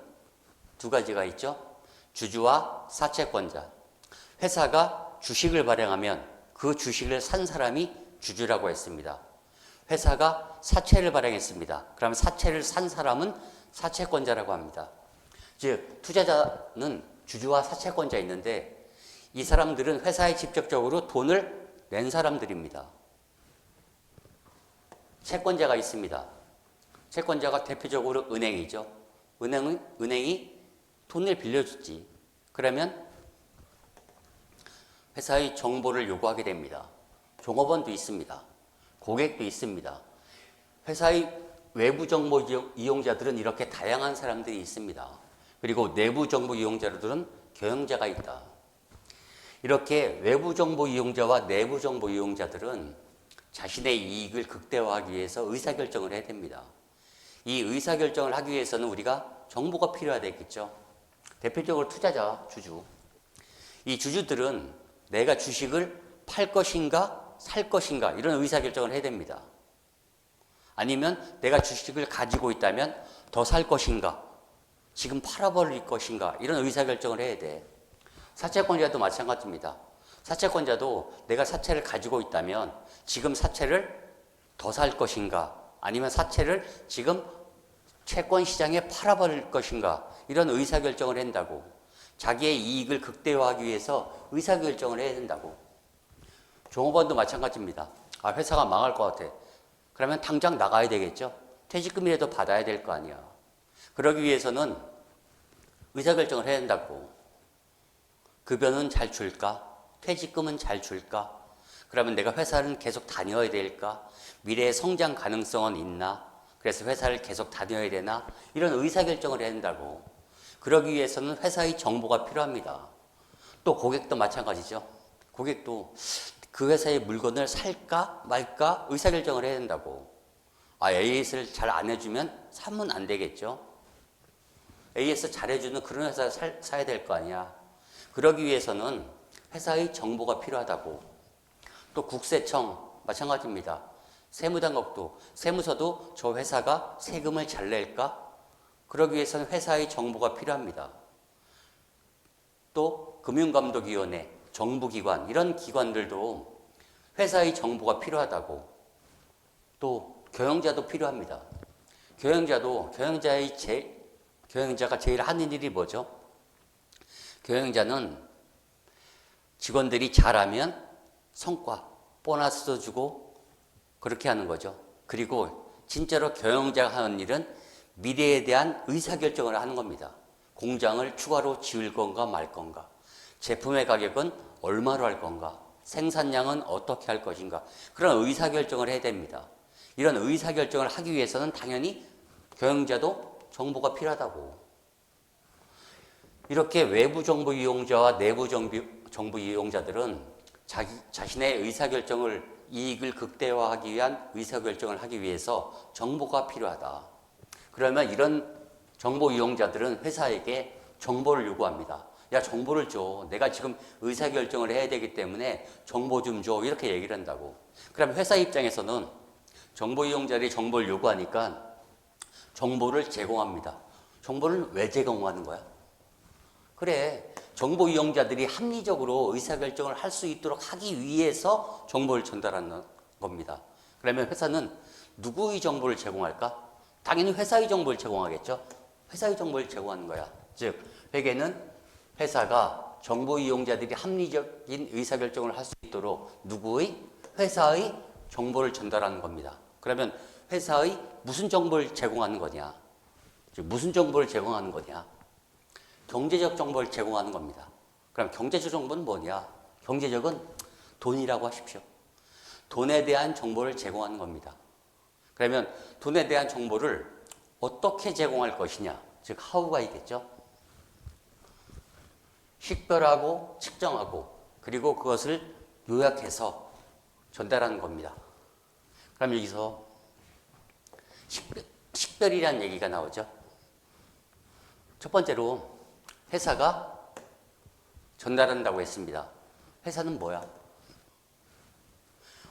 두 가지가 있죠. 주주와 사채권자. 회사가 주식을 발행하면 그 주식을 산 사람이 주주라고 했습니다. 회사가 사채를 발행했습니다. 그러면 사채를 산 사람은 사채권자라고 합니다. 즉 투자자는 주주와 사채권자 있는데 이 사람들은 회사에 직접적으로 돈을 낸 사람들입니다. 채권자가 있습니다. 채권자가 대표적으로 은행이죠. 은행이 돈을 빌려줬지. 그러면 회사의 정보를 요구하게 됩니다. 종업원도 있습니다. 고객도 있습니다. 회사의 외부 정보 이용자들은 이렇게 다양한 사람들이 있습니다. 그리고 내부 정보 이용자들은 경영자가 있다. 이렇게 외부 정보 이용자와 내부 정보 이용자들은 자신의 이익을 극대화하기 위해서 의사결정을 해야 됩니다. 이 의사결정을 하기 위해서는 우리가 정보가 필요하겠죠. 대표적으로 투자자, 주주. 이 주주들은 내가 주식을 팔 것인가 살 것인가 이런 의사결정을 해야 됩니다. 아니면 내가 주식을 가지고 있다면 더 살 것인가 지금 팔아버릴 것인가 이런 의사결정을 해야 돼. 사채권자도 마찬가지입니다. 사채권자도 내가 사채를 가지고 있다면 지금 사채를 더 살 것인가 아니면 사채를 지금 채권 시장에 팔아버릴 것인가 이런 의사결정을 한다고. 자기의 이익을 극대화하기 위해서 의사결정을 해야 된다고. 종업원도 마찬가지입니다. 아, 회사가 망할 것 같아. 그러면 당장 나가야 되겠죠. 퇴직금이라도 받아야 될 거 아니야. 그러기 위해서는 의사결정을 해야 된다고. 급여는 잘 줄까? 퇴직금은 잘 줄까? 그러면 내가 회사를 계속 다녀야 될까? 미래의 성장 가능성은 있나? 그래서 회사를 계속 다녀야 되나? 이런 의사결정을 해야 된다고. 그러기 위해서는 회사의 정보가 필요합니다. 또 고객도 마찬가지죠. 고객도 그 회사의 물건을 살까 말까 의사결정을 해야 된다고. 아, AS를 잘 안 해주면 사면 안 되겠죠. AS 잘해주는 그런 회사를 사야 될 거 아니야. 그러기 위해서는 회사의 정보가 필요하다고. 또 국세청 마찬가지입니다. 세무당국도 세무서도 저 회사가 세금을 잘 낼까? 그러기 위해서는 회사의 정보가 필요합니다. 또 금융감독위원회, 정부기관 이런 기관들도 회사의 정보가 필요하다고. 또 경영자도 필요합니다. 경영자가 제일 하는 일이 뭐죠? 경영자는 직원들이 잘하면 성과, 보너스도 주고 그렇게 하는 거죠. 그리고 진짜로 경영자가 하는 일은 미래에 대한 의사결정을 하는 겁니다. 공장을 추가로 지을 건가 말 건가, 제품의 가격은 얼마로 할 건가, 생산량은 어떻게 할 것인가, 그런 의사결정을 해야 됩니다. 이런 의사결정을 하기 위해서는 당연히 경영자도 정보가 필요하다고. 이렇게 외부 정보 이용자와 내부 정보 이용자들은 자신의 의사결정을 이익을 극대화하기 위한 의사결정을 하기 위해서 정보가 필요하다. 그러면 이런 정보 이용자들은 회사에게 정보를 요구합니다. 야, 정보를 줘. 내가 지금 의사결정을 해야 되기 때문에 정보 좀 줘. 이렇게 얘기를 한다고. 그럼 회사 입장에서는 정보 이용자들이 정보를 요구하니까 정보를 제공합니다. 정보를 왜 제공하는 거야? 그래, 정보 이용자들이 합리적으로 의사결정을 할 수 있도록 하기 위해서 정보를 전달하는 겁니다. 그러면 회사는 누구의 정보를 제공할까? 당연히 회사의 정보를 제공하겠죠. 회사의 정보를 제공하는 거야. 즉, 회계는 회사가 정보 이용자들이 합리적인 의사결정을 할 수 있도록 누구의? 회사의 정보를 전달하는 겁니다. 그러면 회사의 무슨 정보를 제공하는 거냐? 즉, 무슨 정보를 제공하는 거냐? 경제적 정보를 제공하는 겁니다. 그럼 경제적 정보는 뭐냐? 경제적은 돈이라고 하십시오. 돈에 대한 정보를 제공하는 겁니다. 그러면 돈에 대한 정보를 어떻게 제공할 것이냐? 즉, how가 있겠죠. 식별하고 측정하고 그리고 그것을 요약해서 전달하는 겁니다. 그럼 여기서 식별이라는 얘기가 나오죠. 첫 번째로 회사가 전달한다고 했습니다. 회사는 뭐야?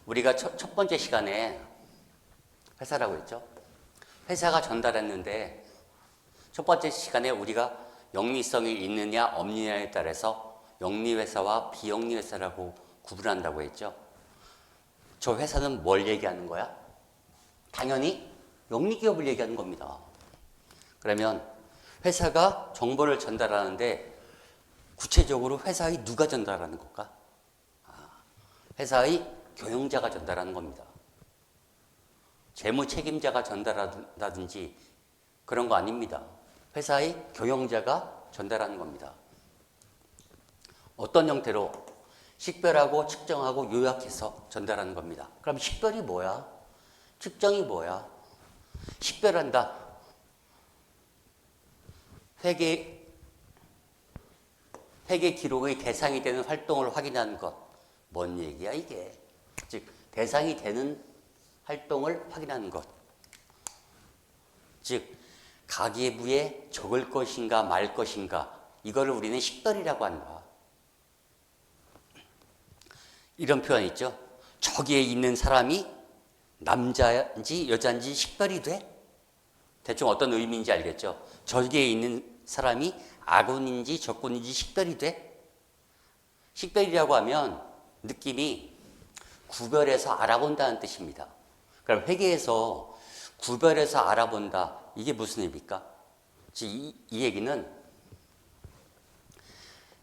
우리가 첫 번째 시간에 회사라고 했죠. 회사가 전달했는데 첫 번째 시간에 우리가 영리성이 있느냐 없느냐에 따라서 영리회사와 비영리회사라고 구분한다고 했죠. 저 회사는 뭘 얘기하는 거야? 당연히 영리기업을 얘기하는 겁니다. 그러면 회사가 정보를 전달하는데 구체적으로 회사의 누가 전달하는 걸까? 회사의 경영자가 전달하는 겁니다. 재무 책임자가 전달한다든지 그런 거 아닙니다. 회사의 경영자가 전달하는 겁니다. 어떤 형태로? 식별하고 측정하고 요약해서 전달하는 겁니다. 그럼 식별이 뭐야? 측정이 뭐야? 식별한다. 회계 기록의 대상이 되는 활동을 확인하는 것. 뭔 얘기야 이게? 즉 대상이 되는 활동을 확인하는 것. 즉 가계부에 적을 것인가 말 것인가 이거를 우리는 식별이라고 한다. 이런 표현 있죠. 저기에 있는 사람이 남자인지 여자인지 식별이 돼? 대충 어떤 의미인지 알겠죠? 저기에 있는 사람이 아군인지 적군인지 식별이 돼? 식별이라고 하면 느낌이 구별해서 알아본다는 뜻입니다. 그럼 회계에서 구별해서 알아본다. 이게 무슨 의미입니까? 이 얘기는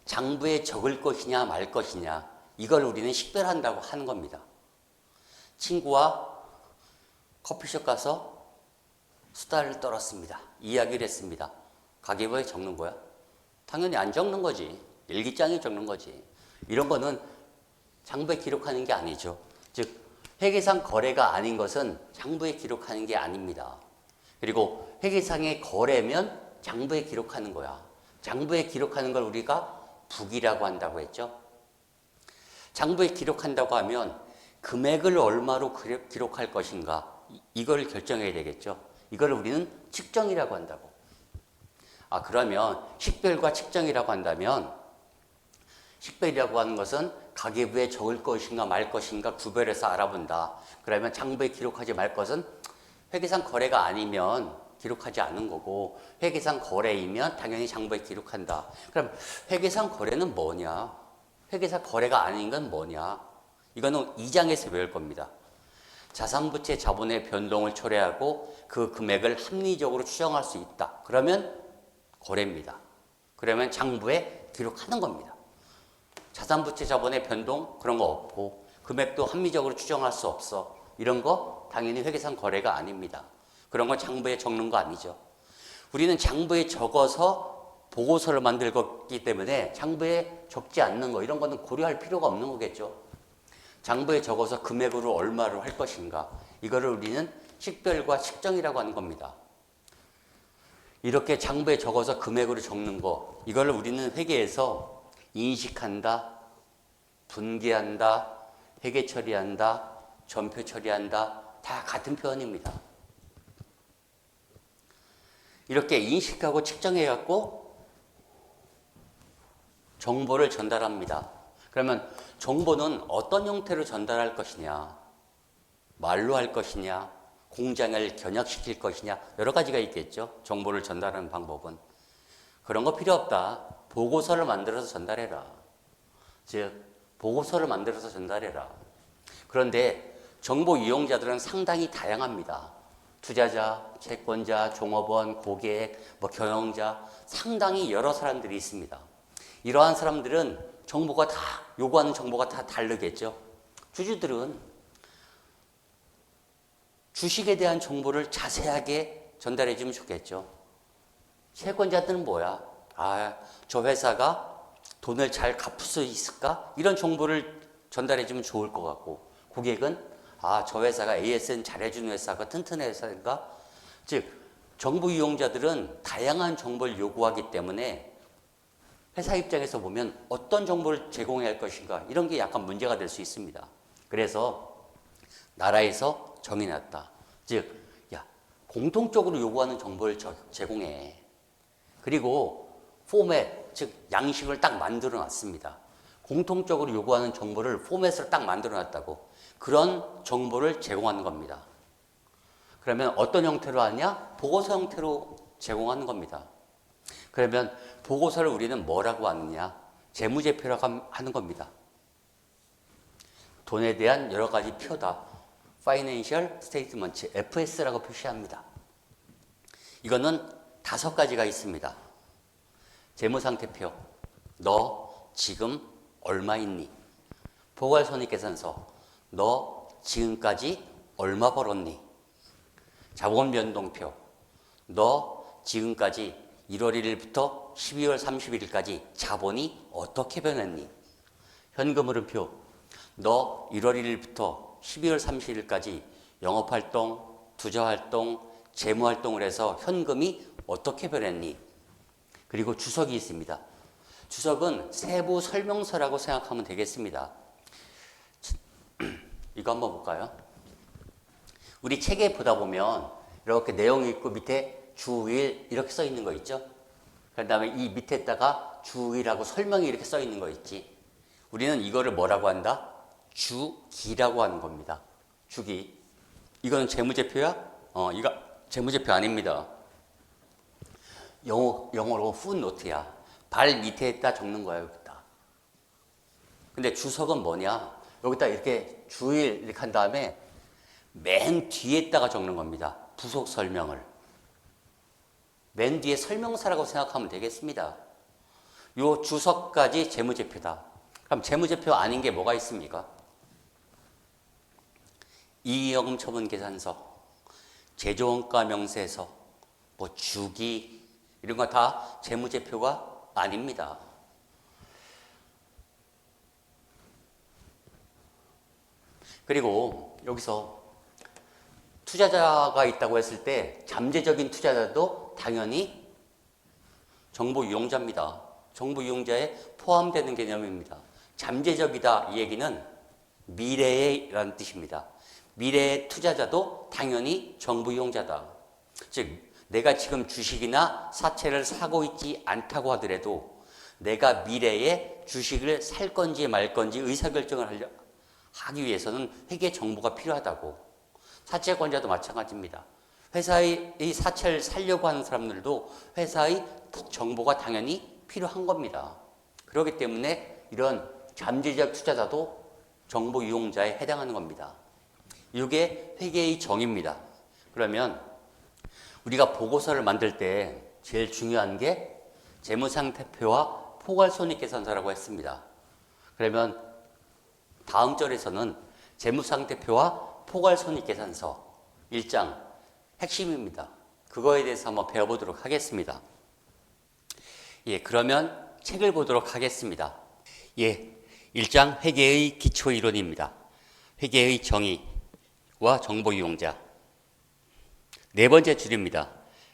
장부에 적을 것이냐 말 것이냐 이걸 우리는 식별한다고 하는 겁니다. 친구와 커피숍 가서 수다를 떨었습니다. 이야기를 했습니다. 가계부에 적는 거야? 당연히 안 적는 거지. 일기장에 적는 거지. 이런 거는 장부에 기록하는 게 아니죠. 즉 회계상 거래가 아닌 것은 장부에 기록하는 게 아닙니다. 그리고 회계상의 거래면 장부에 기록하는 거야. 장부에 기록하는 걸 우리가 부기라고 한다고 했죠. 장부에 기록한다고 하면 금액을 얼마로 기록할 것인가 이걸 결정해야 되겠죠. 이걸 우리는 측정이라고 한다고. 그러면 식별과 측정이라고 한다면 식별이라고 하는 것은 가계부에 적을 것인가 말 것인가 구별해서 알아본다. 그러면 장부에 기록하지 말 것은 회계상 거래가 아니면 기록하지 않은 거고 회계상 거래이면 당연히 장부에 기록한다. 그럼 회계상 거래는 뭐냐? 회계상 거래가 아닌 건 뭐냐? 이거는 2장에서 배울 겁니다. 자산부채 자본의 변동을 초래하고 그 금액을 합리적으로 추정할 수 있다. 그러면 거래입니다. 그러면 장부에 기록하는 겁니다. 자산부채 자본의 변동 그런 거 없고 금액도 합리적으로 추정할 수 없어. 이런 거 당연히 회계상 거래가 아닙니다. 그런 건 장부에 적는 거 아니죠. 우리는 장부에 적어서 보고서를 만들었기 때문에 장부에 적지 않는 거 이런 거는 고려할 필요가 없는 거겠죠. 장부에 적어서 금액으로 얼마를 할 것인가 이거를 우리는 식별과 측정이라고 하는 겁니다. 이렇게 장부에 적어서 금액으로 적는 거 이거를 우리는 회계에서 인식한다, 분기한다, 회계 처리한다, 전표 처리한다 다 같은 표현입니다. 이렇게 인식하고 측정해갖고 정보를 전달합니다. 그러면 정보는 어떤 형태로 전달할 것이냐, 말로 할 것이냐, 공장을 견역시킬 것이냐 여러 가지가 있겠죠. 정보를 전달하는 방법은. 그런 거 필요 없다. 보고서를 만들어서 전달해라. 즉 보고서를 만들어서 전달해라. 그런데 정보 이용자들은 상당히 다양합니다. 투자자, 채권자, 종업원, 고객, 경영자 상당히 여러 사람들이 있습니다. 이러한 사람들은 정보가 다 요구하는 정보가 다 다르겠죠. 주주들은 주식에 대한 정보를 자세하게 전달해 주면 좋겠죠. 채권자들은 뭐야? 저 회사가 돈을 잘 갚을 수 있을까? 이런 정보를 전달해 주면 좋을 것 같고 고객은 저 회사가 ASN 잘해주는 회사가 튼튼한 회사인가? 즉 정보 이용자들은 다양한 정보를 요구하기 때문에 회사 입장에서 보면 어떤 정보를 제공해야 할 것인가 이런 게 약간 문제가 될 수 있습니다. 그래서 나라에서 정해놨다. 즉 공통적으로 요구하는 정보를 제공해. 그리고 포맷, 즉 양식을 딱 만들어 놨습니다. 공통적으로 요구하는 정보를 포맷으로 딱 만들어 놨다고. 그런 정보를 제공하는 겁니다. 그러면 어떤 형태로 하냐? 보고서 형태로 제공하는 겁니다. 그러면 보고서를 우리는 뭐라고 하느냐? 재무제표라고 하는 겁니다. 돈에 대한 여러 가지 표다. Financial Statement, FS라고 표시합니다. 이거는 5가지가 있습니다. 재무상태표, 너 지금 얼마 있니? 포괄손익계산서, 너 지금까지 얼마 벌었니? 자본변동표, 너 지금까지 1월 1일부터 12월 31일까지 자본이 어떻게 변했니? 현금흐름표, 너 1월 1일부터 12월 31일까지 영업활동, 투자활동, 재무활동을 해서 현금이 어떻게 변했니? 그리고 주석이 있습니다. 주석은 세부 설명서라고 생각하면 되겠습니다. 이거 한번 볼까요? 우리 책에 보다 보면 이렇게 내용이 있고 밑에 주일 이렇게 써 있는 거 있죠? 그 다음에 이 밑에다가 주일하고 설명이 이렇게 써 있는 거 있지? 우리는 이거를 뭐라고 한다? 주기라고 하는 겁니다. 주기. 이거는 재무제표야? 이거 재무제표 아닙니다. 영어로 footnote야. 발 밑에다 적는 거야, 여기다. 근데 주석은 뭐냐? 여기다 이렇게 주일 이렇게 한 다음에 맨 뒤에다가 적는 겁니다. 부속 설명을. 맨 뒤에 설명서라고 생각하면 되겠습니다. 요 주석까지 재무제표다. 그럼 재무제표 아닌 게 뭐가 있습니까? 이의여금처분계산서, 제조원가 명세서, 뭐 주기 이런 거 다 재무제표가 아닙니다. 그리고 여기서 투자자가 있다고 했을 때 잠재적인 투자자도 당연히 정보 이용자입니다. 정보 이용자에 포함되는 개념입니다. 잠재적이다 이 얘기는 미래에라는 뜻입니다. 미래의 투자자도 당연히 정보 이용자다. 즉 내가 지금 주식이나 사채를 사고 있지 않다고 하더라도 내가 미래에 주식을 살 건지 말 건지 의사결정을 하기 위해서는 회계 정보가 필요하다고. 사채권자도 마찬가지입니다. 회사의 사채를 살려고 하는 사람들도 회사의 정보가 당연히 필요한 겁니다. 그렇기 때문에 이런 잠재적 투자자도 정보 이용자에 해당하는 겁니다. 이게 회계의 정의입니다. 그러면 우리가 보고서를 만들 때 제일 중요한 게 재무상태표와 포괄손익계산서라고 했습니다. 그러면 다음 절에서는 재무상태표와 포괄손익계산서 1장 핵심입니다. 그거에 대해서 한번 배워보도록 하겠습니다. 예, 그러면 책을 보도록 하겠습니다. 예, 1장 회계의 기초이론입니다. 회계의 정의와 정보 이용자. 4번째 줄입니다.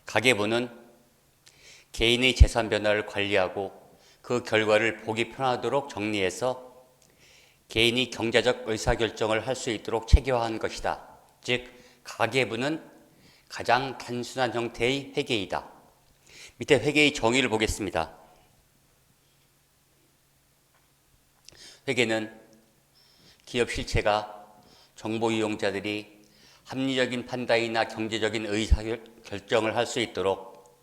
가계부는 개인의 재산 변화를 관리하고 그 결과를 보기 편하도록 정리해서 개인이 경제적 의사결정을 할 수 있도록 체계화한 것이다. 즉 가계부는 가장 단순한 형태의 회계이다. 밑에 회계의 정의를 보겠습니다. 회계는 기업 실체가 정보 이용자들이 합리적인 판단이나 경제적인 의사결정을 할 수 있도록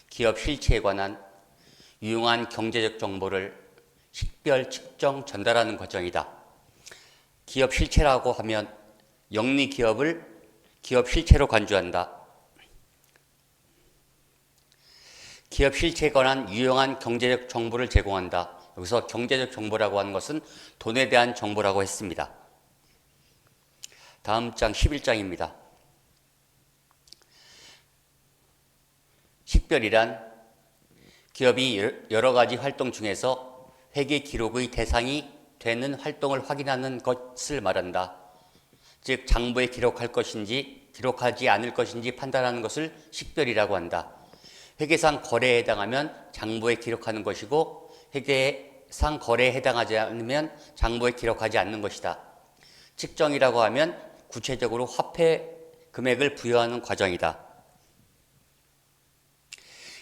기업 실체에 관한 유용한 경제적 정보를 식별, 측정, 전달하는 과정이다. 기업 실체라고 하면 영리 기업을 기업 실체로 간주한다. 기업 실체에 관한 유용한 경제적 정보를 제공한다. 여기서 경제적 정보라고 하는 것은 돈에 대한 정보라고 했습니다. 다음 장 11장입니다. 식별이란 기업이 여러 가지 활동 중에서 회계 기록의 대상이 되는 활동을 확인하는 것을 말한다. 즉 장부에 기록할 것인지 기록하지 않을 것인지 판단하는 것을 식별이라고 한다. 회계상 거래에 해당하면 장부에 기록하는 것이고 회계상 거래에 해당하지 않으면 장부에 기록하지 않는 것이다. 측정이라고 하면 구체적으로 화폐 금액을 부여하는 과정이다.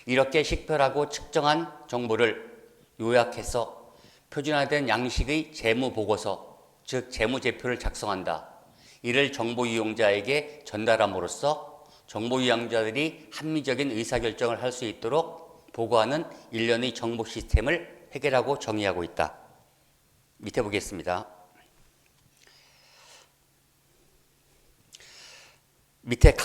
이렇게 식별하고 측정한 정보를 요약해서 표준화된 양식의 재무보고서, 즉 재무제표를 작성한다. 이를 정보 이용자에게 전달함으로써 정보 이용자들이 합리적인 의사결정을 할 수 있도록 보고하는 일련의 정보 시스템을 회계라고 정의하고 있다. 밑에 보겠습니다. 밑에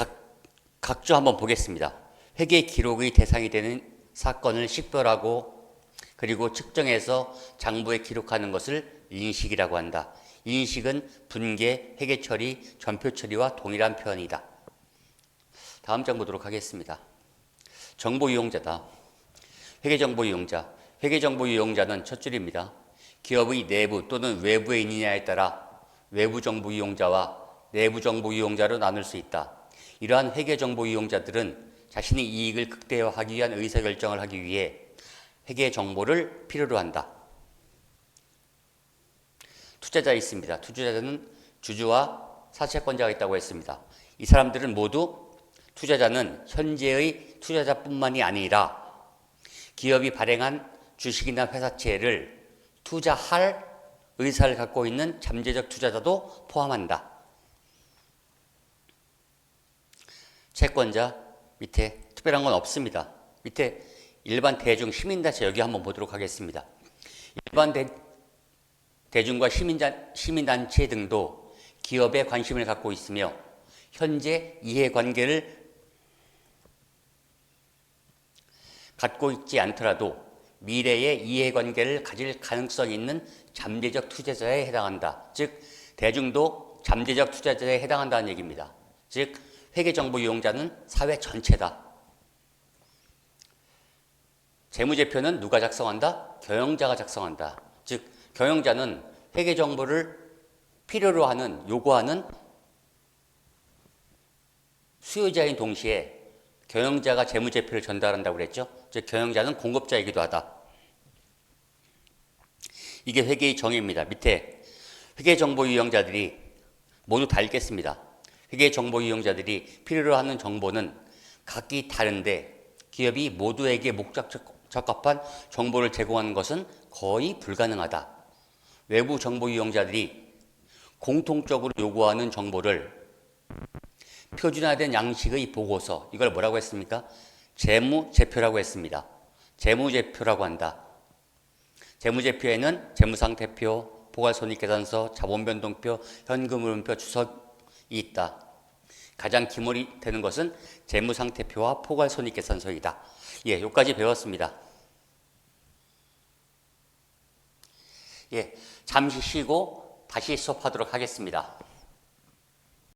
각주 한번 보겠습니다. 회계 기록의 대상이 되는 사건을 식별하고 그리고 측정해서 장부에 기록하는 것을 인식이라고 한다. 인식은 분계, 회계 처리, 전표 처리와 동일한 표현이다. 다음 장 보도록 하겠습니다. 정보 이용자다. 회계정보 이용자. 회계정보 이용자는 첫 줄입니다. 기업의 내부 또는 외부에 있느냐에 따라 외부 정보 이용자와 내부 정보 이용자로 나눌 수 있다. 이러한 회계 정보 이용자들은 자신의 이익을 극대화하기 위한 의사결정을 하기 위해 회계 정보를 필요로 한다. 투자자 있습니다. 투자자는 주주와 사채권자가 있다고 했습니다. 이 사람들은 모두 투자자는 현재의 투자자뿐만이 아니라 기업이 발행한 주식이나 회사채를 투자할 의사를 갖고 있는 잠재적 투자자도 포함한다. 채권자 밑에 특별한 건 없습니다. 밑에 일반 대중 시민단체 여기 한번 보도록 하겠습니다. 일반 대중과 시민단체 등도 기업에 관심을 갖고 있으며 현재 이해관계를 갖고 있지 않더라도 미래에 이해관계를 가질 가능성이 있는 잠재적 투자자에 해당한다. 즉 대중도 잠재적 투자자에 해당한다는 얘기입니다. 즉 회계정보 이용자는 사회 전체다. 재무제표는 누가 작성한다? 경영자가 작성한다. 즉 경영자는 회계정보를 필요로 하는, 요구하는 수요자인 동시에 경영자가 재무제표를 전달한다고 그랬죠. 즉 경영자는 공급자이기도 하다. 이게 회계의 정의입니다. 밑에 회계정보 이용자들이 모두 다 읽겠습니다. 회계정보 이용자들이 필요로 하는 정보는 각기 다른데 기업이 모두에게 적합한 정보를 제공하는 것은 거의 불가능하다. 외부 정보 이용자들이 공통적으로 요구하는 정보를 표준화된 양식의 보고서, 이걸 뭐라고 했습니까? 재무제표라고 했습니다. 재무제표라고 한다. 재무제표에는 재무상태표, 포괄손익계산서, 자본변동표, 현금흐름표, 주석이 있다. 가장 기본이 되는 것은 재무상태표와 포괄손익계산서이다. 예, 여기까지 배웠습니다. 예, 잠시 쉬고 다시 수업하도록 하겠습니다.